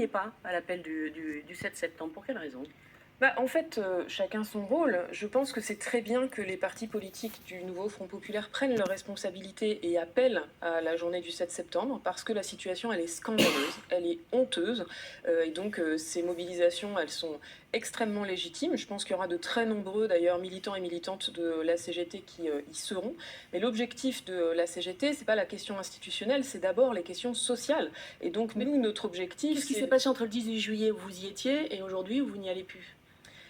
joignez pas à l'appel du 7 septembre. Pour quelle raison? En fait, chacun son rôle. Je pense que c'est très bien que les partis politiques du nouveau Front populaire prennent leurs responsabilités et appellent à la journée du 7 septembre parce que la situation, elle est scandaleuse, elle est honteuse. Et donc, ces mobilisations, elles sont extrêmement légitimes. Je pense qu'il y aura de très nombreux, d'ailleurs, militants et militantes de la CGT qui y seront. Mais l'objectif de la CGT, c'est pas la question institutionnelle, c'est d'abord les questions sociales. Et donc, nous, notre objectif, Qu'est-ce qui c'est... s'est passé entre le 18 juillet où vous y étiez et aujourd'hui où vous n'y allez plus?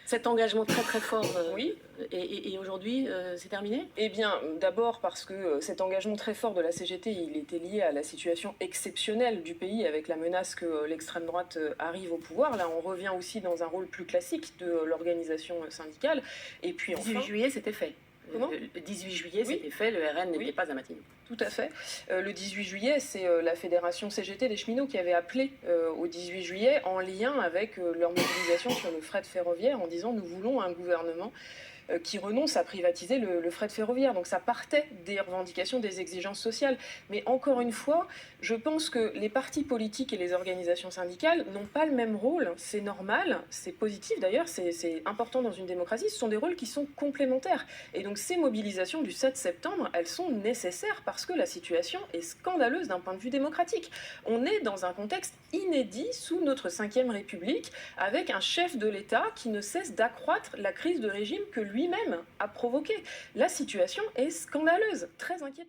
Cet engagement très très fort, Oui. et aujourd'hui, c'est terminé? Eh bien, d'abord parce que cet engagement très fort de la CGT, il était lié à la situation exceptionnelle du pays avec la menace que l'extrême droite arrive au pouvoir. Là, on revient aussi dans un rôle plus classique de l'organisation syndicale. Et puis Le 18 enfin... juillet, c'était fait. Comment? Le 18 juillet, Oui. c'était fait, le RN n'était Oui. pas à Matignon. Tout à fait. Le 18 juillet, c'est la fédération CGT des cheminots qui avait appelé au 18 juillet en lien avec leur mobilisation sur le fret ferroviaire en disant nous voulons un gouvernement qui renonce à privatiser le fret ferroviaire. Donc ça partait des revendications, des exigences sociales. Mais encore une fois, je pense que les partis politiques et les organisations syndicales n'ont pas le même rôle. C'est normal, c'est positif d'ailleurs, c'est important dans une démocratie. Ce sont des rôles qui sont complémentaires. Et donc ces mobilisations du 7 septembre, elles sont nécessaires parce que la situation est scandaleuse d'un point de vue démocratique. On est dans un contexte inédit sous notre 5e République avec un chef de l'État qui ne cesse d'accroître la crise de régime que lui-même a provoquée. La situation est scandaleuse, très inquiétante.